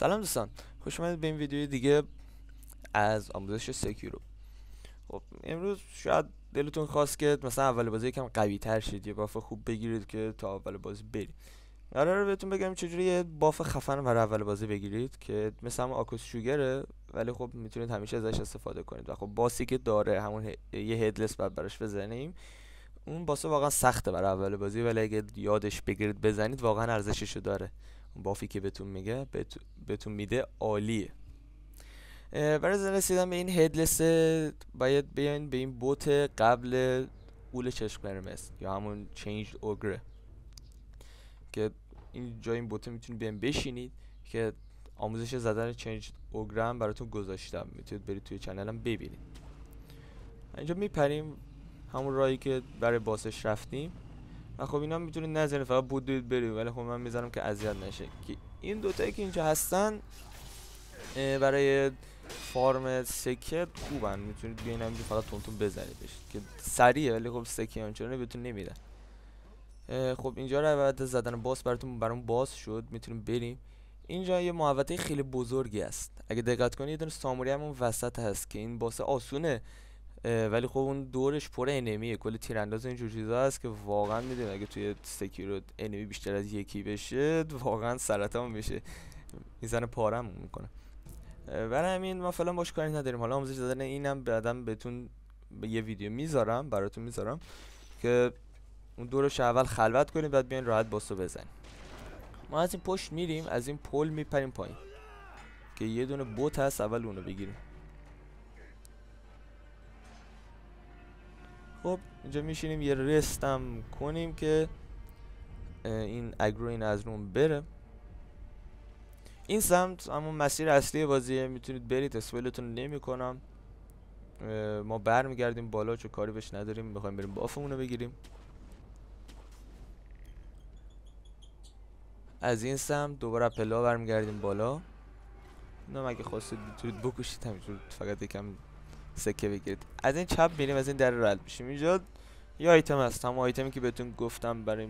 سلام دوستان، خوش اومدید به این ویدیوی دیگه از آموزش سکیرو. خب امروز شاید دلتون خواست که مثلا اول بازی یکم قوی تر شید، یه باف خوب بگیرید که تا اول بازی برید. قراره بهتون بگم چجوری یه باف خفن برای اول بازی بگیرید که مثلا آکوس شوگره، ولی خب میتونید همیشه ازش استفاده کنید. و خب باسی که داره همون یه هدلس بعد براش بزنیم، اون باس واقعا سخته برای اول بازی، ولی اگه یادش بگیرید بزنید واقعا ارزششو داره. اون بافی که بهتون میگه بهتون میده عالیه. برای رسیدن به این هدلس باید بیاین به این بوت قبل قول چشم قرمز یا همون چینج اوگره که اینجا این بوته میتونید بیاین بشینید که آموزش زدن چینج اوگره هم براتون گذاشتم، میتونید برید توی چنلم ببینید. اینجا میپریم همون راهی که برای باسش رفتیم و خب اینا میتونید نزنید، فقط بودید برید، ولی خب من میذارم که اذیت نشه. که این دوتایی که اینجا هستن برای فارم سکه خوبن، میتونید بیاین همینجا فقط تونتون بزنیدش که سریعه، ولی خب سکه آنچنانی بهتون نمیدن. خب اینجا رو بعد زدن باس برام باز شد، میتونیم بریم. اینجا یه محوطه خیلی بزرگی است، اگه دقت کنید یه دونه ساموری هم اون وسط هست که این باس آسونه، ولی خب اون دورش پر انمیه، کلی تیرانداز اینجور چیزا هست که واقعا میدونید اگه توی سکیرو انمی بیشتر از یکی بشه واقعا سرطان میشه، میزنه پارم میکنه. برای همین ما فعلا باش کاری نداریم. حالا آموزش دادن اینم بعدم بهتون یه ویدیو میذارم براتون میذارم که اون دورش اول خلوت کنید بعد بیاین راحت باسو بزنید. ما از این پشت میریم، از این پل میپریم پایین که یه دونه بوت هست، اول اونو بگیریم. خب اینجا میشینیم یه رستم کنیم که این اگرو این از روم بره. این سمت همون مسیر اصلی بازیه، میتونید برید، اسپویلتون نمیکنم. ما برمیگردیم بالا چون کاری بهش نداریم، میخوایم بریم بافمونو بگیریم. از این سمت دوباره پلا برمیگردیم بالا. اینا اگه خواستید میتونید بکشید، همینجور فقط یکم سکه بگیرید. از این چپ میریم، از این در رد میشیم. اینجا یه آیتم هست، همون آیتمی که بهتون گفتم برای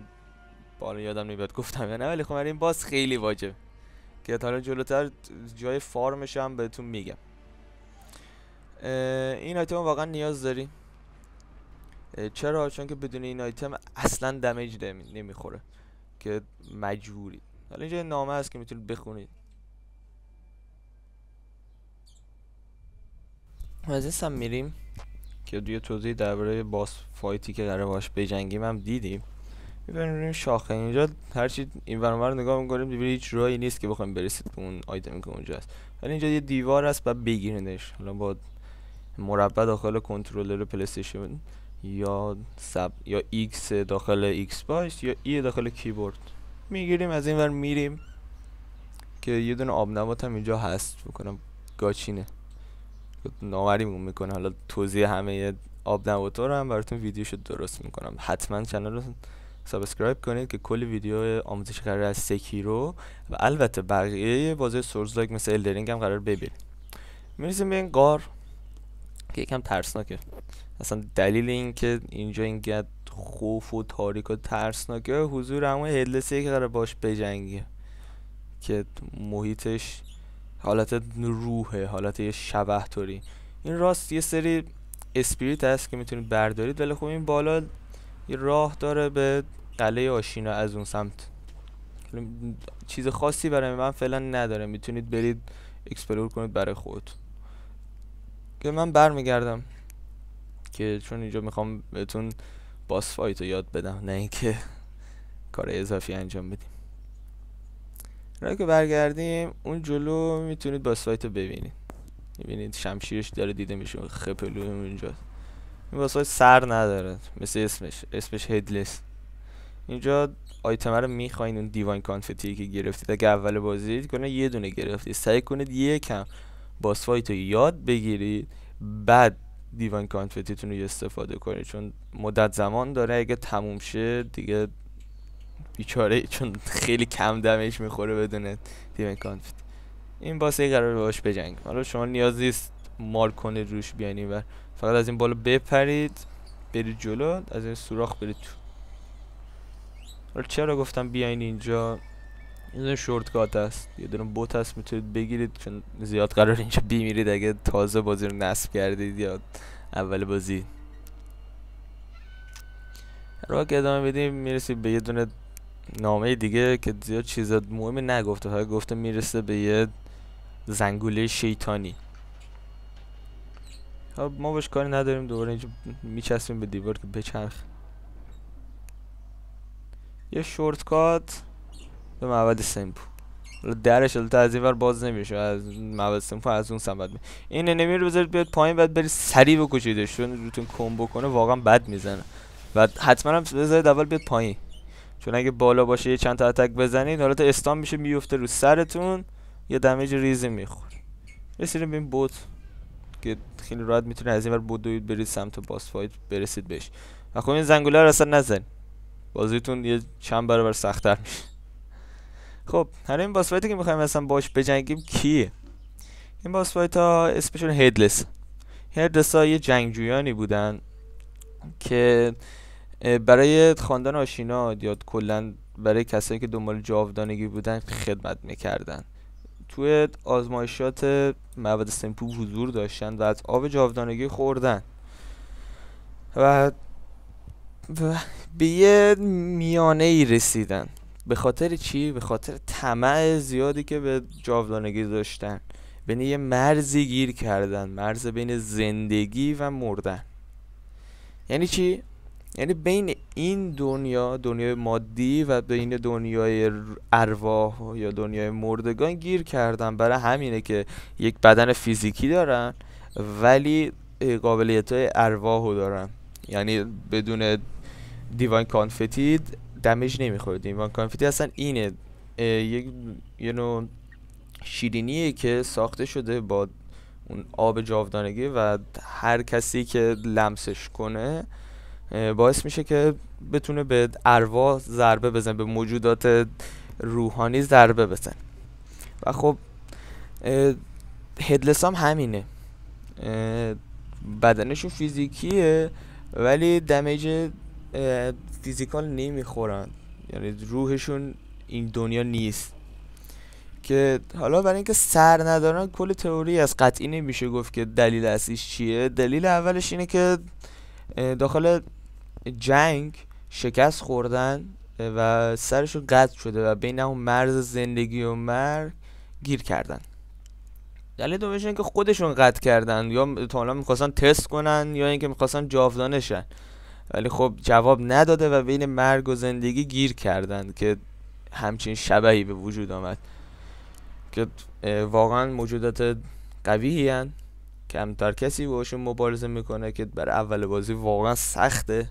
بالا، یادم نمیاد گفتم یا نه، ولی خب برای این باس خیلی واجب که حالا جلوتر جای فارمش هم بهتون میگم. این آیتم واقعا نیاز داری. چرا؟ چون که بدون این آیتم اصلا دمیج نمیخوره که مجبوری. حالا اینجا نامه هست که میتونید بخونید. از این سم میریم که دوی توضیح درباره باس فایتی که قراره باش بجنگیم هم دیدیم. میبینیم شاخه اینجا هرچی این ور نگاه میکنیم میبینیم هیچ راهی نیست که بخوایم برسید به اون آیتمی که اونجا هست، ولی اینجا یه دیوار هست بعد بگیرینش. حالا با مربع داخل کنترلر پلی استیشن یا یا ایکس داخل ایکس باکس یا ای داخل کیبورد میگیریم. از این ور میریم که یه دونه آب نبات هم اینجا هست، بکنم گاچینه ناوری میکنه. حالا توضیح همه آب نباتا رو هم براتون ویدیوشو درست میکنم، حتما چنل رو سابسکرایب کنید که کلی ویدیو آموزش قرار از سکیرو و البته بقیه بازی سورز لایک مثل الدرینگ هم قرار ببینید. میرسیم به این غار که یکم ترسناکه. اصلا دلیل این که اینجا اینقدر خوف و تاریک و ترسناکه حضور همون هدلسیه که قرار باش بجنگه، که محیطش حالت روحه، حالت یه شبح طوری. این راست یه سری اسپریت هست که میتونید بردارید، ولی خب این بالا یه راه داره به قلعه آشینا از اون سمت. چیز خاصی برای من فعلا نداره، میتونید برید اکسپلور کنید برای خودتون. که من برمیگردم که چون اینجا میخوام بهتون باس فایت رو یاد بدم، نه اینکه کار اضافی انجام بدیم. راه که برگردیم اون جلو میتونید باس فایت رو ببینید. میبینید شمشیرش داره دیده میشه، خپلو اینجا. این باس فایت سر نداره مثل اسمش هدلس. اینجا آیتم رو میخواین، اون دیواین کانفتی که گرفتید اگه اول بازی کنه یه دونه گرفتید، سعی کنید یکم باس فایت رو یاد بگیرید بعد دیواین کانفتیتون رو استفاده کنید، چون مدت زمان داره، اگه تموم شه دیگه بیچاره، چون خیلی کم دمیج میخوره بدون دیواین کانفتی. این باسه قرار باش بجنگ. حالا شما نیاز نیست مال کنید روش بیاین و فقط از این بالا بپرید برید جلو، از این سوراخ برید تو. حالا چرا گفتم بیاین اینجا؟ یه دونه شورتکات هست، یه دونه بوت هست میتونید بگیرید، چون زیاد قرار اینجا بیمیرید اگه تازه بازی رو نصب کردید یا اول بازی. رو که ادامه بدیم میرسید به یه دونه نامه دیگه که زیاد چیزا مهمی نگفته، فقط گفته میرسه به یه زنگوله شیطانی. خب ما باش کاری نداریم، دوباره اینجا میچسبیم به دیوار که بچرخ. یه شورتکات به معبد سمپو. حالا درش البته از این ور باز نمیشه، از معبد سمپو از اون سمت این انمی رو بذارید بیاد پایین، بعد برید سریع بکشیدش، چون روتون کمبو کنه واقعا بد میزنه. و حتما هم بذارید اول بیاد پایین، چون اگه بالا باشه یه چند تا اتک بزنید حالت استان میشه، میفته رو سرتون، یه دمیج ریزی میخوره. رسیدیم به این بوت که خیلی راحت میتونه از این ور بدوید برید سمت باس فایت برسید بهش. و خب این زنگوله رو اصلا نزنید، بازیتون یه چند برابر سخت‌تر میشه. خب هر این باس فایتی که میخوایم اصلا باش بجنگیم کیه؟ این باس فایت ها اسمشون هیدلس ها یه جنگجویانی بودن که برای خاندان آشینا یا کلا برای کسایی که دنبال جاودانگی بودن خدمت میکردن. توی آزمایشات معبد سمپو حضور داشتن و از آب جاودانگی خوردن و به یه میانه ای رسیدن. به خاطر چی؟ به خاطر طمع زیادی که به جاودانگی داشتن، بین یه مرزی گیر کردن، مرز بین زندگی و مردن. یعنی چی؟ یعنی بین این دنیای مادی و بین دنیای ارواح یا دنیای مردگان گیر کردن. برای همینه که یک بدن فیزیکی دارن ولی قابلیت‌های ارواحو دارن. یعنی بدون دیوان کانفتی دمیج نمیخوره. دیوان کانفتی اصلا اینه، یه نوع شیرینیه که ساخته شده با اون آب جاودانگی و هر کسی که لمسش کنه باعث میشه که بتونه به ارواح ضربه بزنه، به موجودات روحانی ضربه بزنه. و خب هیدلس هم همینه، بدنشون فیزیکیه ولی دمیج فیزیکال نمیخورن، یعنی روحشون این دنیا نیست. که حالا برای اینکه سر ندارن کل تئوری از قطعی نمیشه گفت که دلیل اصلیش چیه. دلیل اولش اینه که داخل جنگ شکست خوردن و سرشون قطع شده و بین اون مرز زندگی و مرگ گیر کردن. دلیل دومش اینه که خودشون قطع کردن، یا تا حالا میخواستن تست کنن یا اینکه میخواستن جاودانه شن ولی خب جواب نداده و بین مرگ و زندگی گیر کردن که همچین شبهی به وجود آمد که واقعا موجودات قویی هن. کمتر کسی باشون مبارزه میکنه که برای اول بازی واقعا سخته.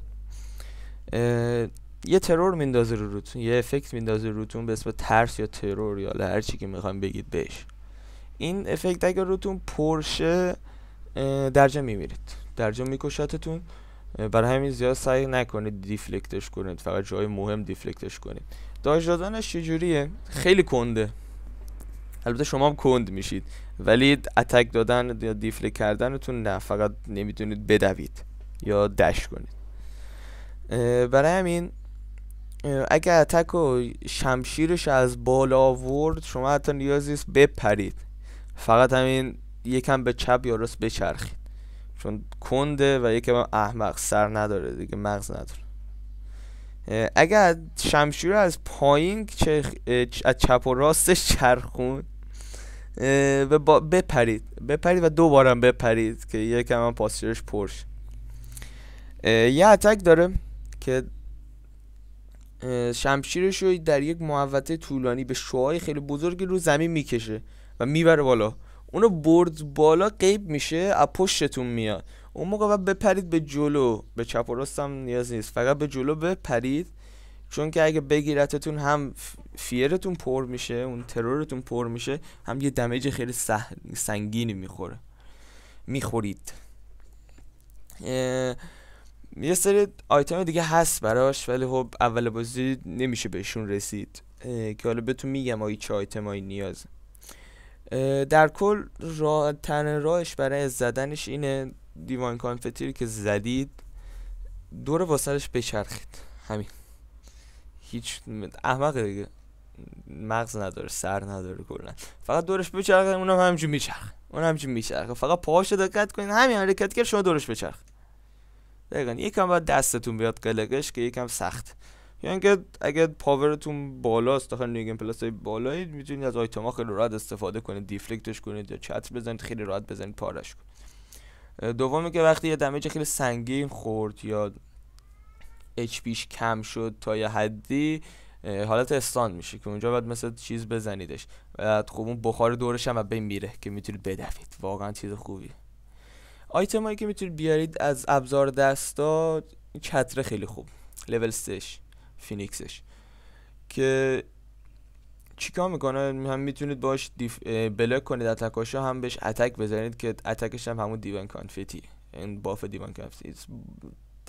یه ترور میندازه روتون، یه افکت میندازه روتون به اسم ترس یا ترور یا هر چی که میخوایم بگید بهش. این افکت اگر روتون پرشه درجا میمیرید، درجا میکشتتون. برای همین زیاد سعی نکنید دیفلکتش کنید، فقط جای مهم دیفلکتش کنید. داج دادنش چجوریه؟ خیلی کنده، البته شما هم کند میشید ولی اتک دادن یا دیفلکت کردنتون نه، فقط نمیتونید بدوید یا دش کنید. برای همین اگه اتک و شمشیرش از بالا آورد شما حتی نیازی نیست بپرید، فقط همین یکم به چپ یا راست بچرخید، چون کنده و یکم احمق، سر نداره دیگه، مغز نداره. اگر شمشیر از پایین از چپ و راستش چرخون بپرید و دوبارم بپرید که یکم هم پاسچرش پرش. یه اتک داره که شمشیرش رو در یک محوطه طولانی به شعاع خیلی بزرگی رو زمین میکشه و میبره بالا. اونو برد بالا غیب میشه، از پشتتون میاد. اون موقع باید بپرید به جلو، به چپ و راست هم نیاز نیست، فقط به جلو بپرید، چون که اگه بگیرتتون هم فیرتون پر میشه، اون ترورتون پر میشه، هم یه دمیج خیلی سنگینی میخورید. یه سری آیتم دیگه هست براش ولی خب اول بازی نمیشه بهشون رسید که حالا بهتون میگم چه آیتمایی نیاز. در کل تنها راهش برای زدنش اینه دیوان کانفتی که زدید دور واسرش بچرخید، همین. هیچ احمقه دیگه، مغز نداره، سر نداره، کلا فقط دورش بچرخه، اونم همینجوری میچرخه، اون همینجوری میچرخه، فقط پاهاشو دقت کنین همین حرکت کرد شما دورش بچرخه. دقیقاً یکم باید دستتون بیاد قلقش که یکم سخت، یعنی که اگه پاورتون بالاست، داخل نیوگن پلاس های بالایی، میتونید از آیتما خیلی راحت استفاده کنید، دیفلکتش کنید یا چتر بزنید، خیلی راحت بزنید پارش کنید. دومی که وقتی یه دمیج خیلی سنگین خورد یا اچ پیش کم شد تا یه حدی، حالت استان میشه که اونجا باید مثلا چیز بزنیدش، بعد خب اون بخار دورش هم بین میره که میتونید بدوید، واقعا چیز خوبی. آیتم هایی که میتونید بیارید از ابزار دستا، چتر خیلی خوب لول 3 فینیکسش که چیکار میکنه، هم میتونید باش بلاک کنید اتکاشو، هم بهش اتک بزنید که اتکش هم همون دیوان کانفتی، این باف دیوان کانفتی.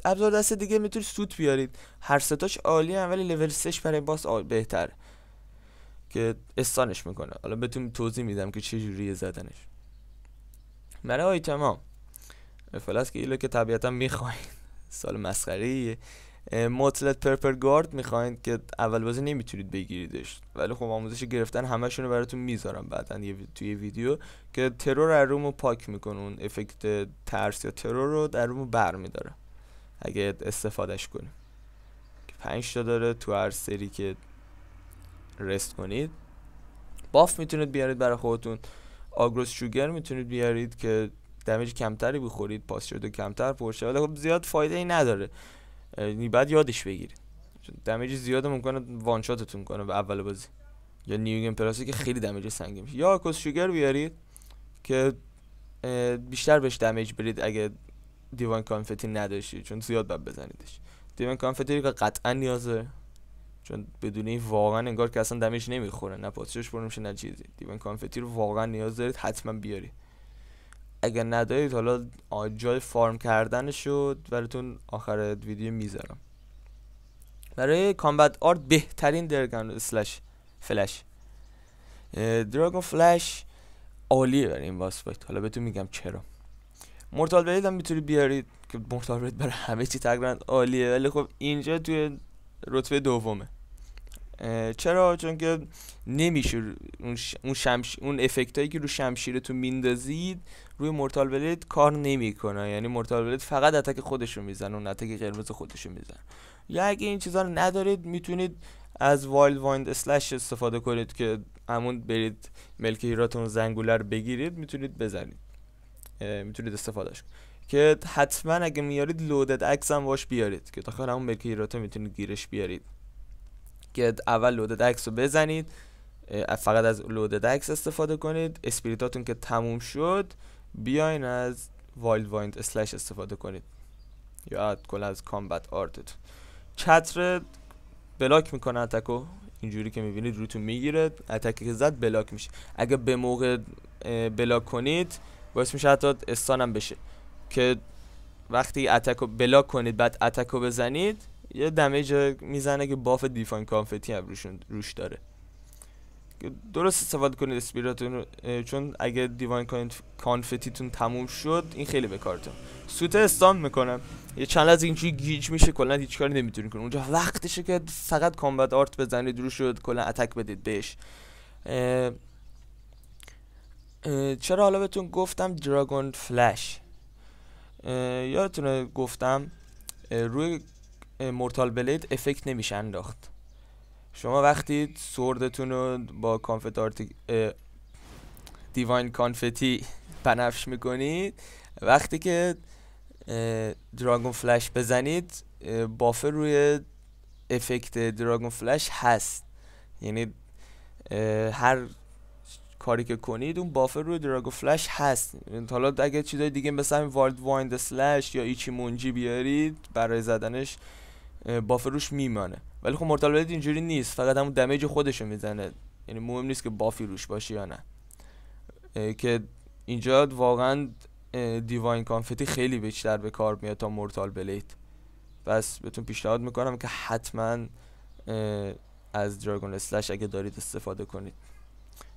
ابزار دست دیگه میتونید سوت بیارید، هر ستاش عالی هم، ولی لول 3 برای باس بهتر که استانش میکنه. حالا بهتون توضیح میدم که چه جوریه زدنش. برای آیتما فلاس که ایلو که طبیعتا میخواین، سال مسخره‌ایه. موتلت پرپر گارد میخواین که اول بازی نمیتونید بگیریدش، ولی خب آموزش گرفتن همشونو براتون میذارم بعداً توی ویدیو، که ترور از رومو پاک میکنه، اون افکت ترس یا ترور رو در رومو برمیداره اگه استفادهش کنیم. که 5 تا داره تو هر سری که رست کنید. باف میتونید بیارید برای خودتون. آگروس شوگر میتونید بیارید که دمیج کمتری بخورید، پاس شده کمتر پرشه، ولی خب زیاد فایده ای نداره، بعد یادش بگیرید چون دمیج زیاد ممکنه وان شاتتون کنه به اول بازی. یا نیوگن پلاسی که خیلی دمیج سنگین میشه. یا آگروس شوگر بیارید که بیشتر بهش دمیج برید اگه دیوان کانفتی نداشتید، چون زیاد باید بزنیدش. دیوان کانفتی رو قطعا نیازه، چون بدون این واقعا انگار که اصلا دمیج نمیخوره، نه پاسش پر میشه نه چیزی. دیوان کانفتی رو واقعا نیاز دارید، حتما بیارید. اگر ندارید حالا جای فارم کردنش شد براتون آخر ویدیو میذارم. برای کامبت آرت بهترین درگان اسلش فلش، دراگون فلش عالیه برای این باس فایت. حالا بهتون میگم چرا. مورتال بلید هم میتونید بیارید که مورتال بلید برای همه چی تقریبا عالیه، ولی خب اینجا توی رتبه دومه. چرا؟ چون که نمیشه اون افکتایی که رو شمشیرتون میندازید روی مورتال بلید کار نمیکنه، یعنی مورتال بلید فقط اتک خودش رو میزنه، اون اتک قرمز خودش رو میزنه. یا اگه این چیزا رو ندارید میتونید از وایلد وایند اسلش استفاده کنید که همون برید ملک هیراتون زنگوله رو بگیرید، میتونید بزنید، میتونید استفادهش کنید. که حتما اگه میارید لودد اکس هم باش بیارید که داخل همون ملک هیراتون میتونید گیرش بیارید، که اول لودد اکس رو بزنید، فقط از لودد اکس استفاده کنید. اسپریتاتون که تموم شد بیاین از وایلد وایند اسلش استفاده کنید، یا کلا از کامبت آرتتون. چتر بلاک میکنه اتکو، اینجوری که میبینید روتون میگیره، اتکی که زد بلاک میشه. اگه به موقع بلاک کنید باعث میشه حتی استانم بشه، که وقتی اتکو بلاک کنید بعد اتکو بزنید یه دمیج میزنه که باف دیفاین کانفتی هم روش داره. درست استفاده کنید اسپیراتون، چون اگه دیوان کانفتیتون تموم شد این خیلی بکارتون. سوت استان میکنم، یه چند از اینجوری گیج میشه، کلا هیچ کاری نمیتونید کنید. اونجا وقتشه که فقط کامبت آرت بزنید روش، شد کلا اتک بدید بهش. چرا حالا بهتون گفتم دراگون فلش؟ یادتونه گفتم روی مورتال بلید افکت نمیشه انداخت. شما وقتی سوردتون رو با کانفت آرت دیواین کانفتی بنفش میکنید، وقتی که دراگون فلش بزنید بافر روی افکت دراگون فلش هست، یعنی هر کاری که کنید اون بافر روی دراگون فلش هست. حالا اگه چیزای دیگه مثلا وایلد وایند اسلش یا ایچی مونجی بیارید برای زدنش بافر روش میمانه، ولی خب مورتال بلید اینجوری نیست، فقط همون دمیج خودشو میزنه، یعنی مهم نیست که بافی روش باشه یا نه. که اینجا واقعا دیواین کانفتی خیلی بیشتر به کار میاد تا مورتال بلید. پس بهتون پیشنهاد میکنم که حتما از دراگون اسلش اگه دارید استفاده کنید،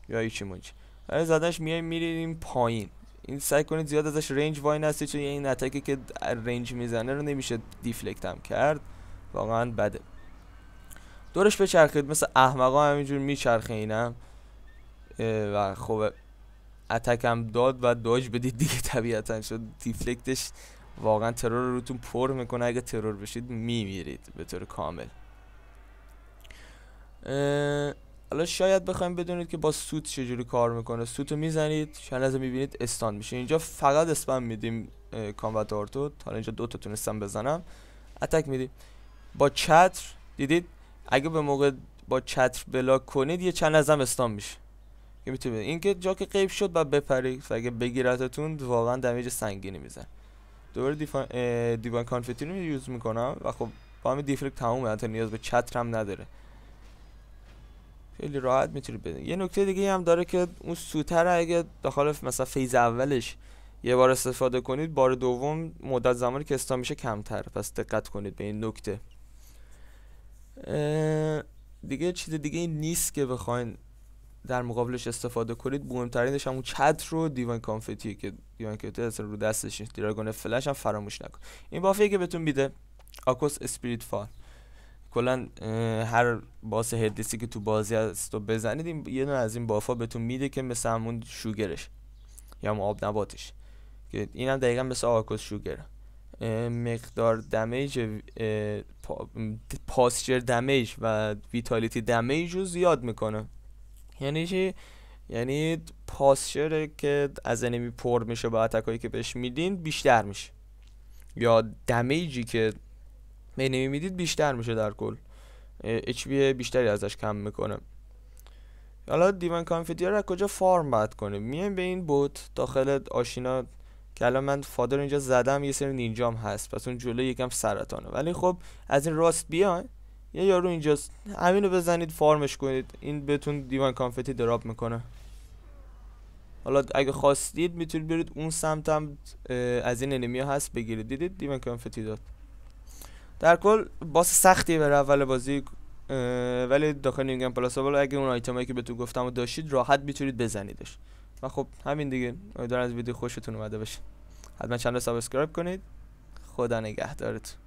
یا ایچی مونجی. برای زدنش میریم پایین، این سعی کنید زیاد ازش رنج وای نستید، چون این اتکی که رنج میزنه رو نمیشه دیفلکت هم کرد، واقعا بده. دورش بچرخید مثل احمقا همینجور میچرخه اینم و خب اتک هم داد و داج بدید دیگه، طبیعتا شد دیفلکتش واقعا ترور رو روتون پر میکنه، اگه ترور بشید میمیرید به طور کامل. حالا شاید بخوایم بدونید که با سوت چجوری کار میکنه. سوت رو میزنید، چند لحظه میبینید استان میشه. اینجا فقط اسپم میدیم کامبت آرتو. حالا اینجا 2 تا تونستم بزنم. اتک میدیم با چتر، دیدید اگه به موقع با چتر بلاک کنید یه چند لحظه استان میشه که میتونید. این که جا که غیب شد بعد بپرید، اگه بگیرتتون واقعا دمیج سنگینی میزن. دوباره دیوان کانفتی رو یوز میکنم و خب با همین دیفلکت تمومه، حتی نیاز به چتر هم نداره، خیلی راحت میتونید بدین. یه نکته دیگه هم داره که اون سوتر اگه داخل مثلا فیز اولش یه بار استفاده کنید، بار دوم مدت زمانی که استان میشه کمتر، پس دقت کنید به این نکته. دیگه چیز دیگه این نیست که بخواین در مقابلش استفاده کنید. مهمترینش همون چتر رو دیوان کانفتی که دیوان کانفتی اصلا رو دستش نیست. دراگون فلش هم فراموش نکن. این بافی که بهتون میده آکوس اسپریت فال، کلا هر باس هدیسی که تو بازی هست و بزنید یه دونه از این بافا بهتون میده که مثل همون شوگرش یا هم آب نباتش، که اینم دقیقا مثل آکوس شوگر. مقدار دمیج پاسچر دمیج و ویتالیتی دمیج رو زیاد میکنه. یعنی چی؟ یعنی پاسچر که از انمی پر میشه با اتکایی که بهش میدین بیشتر میشه، یا دمیجی که به انمی میدید بیشتر میشه، در کل HP بیشتری ازش کم میکنه. حالا دیوان کانفتی رو از کجا فارم باید کنیم؟ میایم به این بوت داخل آشینا که الان من فادر اینجا زدم، یه سری نینجام هست، پس اون جلو یکم سرطانه، ولی خب از این راست بیاین یه یارو اینجاست، همینو بزنید فارمش کنید، این بهتون دیوان کانفتی دراپ میکنه. حالا اگه خواستید میتونید برید اون سمت هم از این انمی ها هست بگیرید. دیدید دیوان کانفتی داد. در کل باس سختیه برای اول بازی، ولی داخل این گیم پلاس اگه اون آیتمایی که بهتون گفتم داشتید راحت میتونید بزنیدش. و خب همین دیگه. امیدوارم از ویدیو خوشتون اومده باشه. حتما چنل سابسکرایب کنید. خدا نگهدارتون.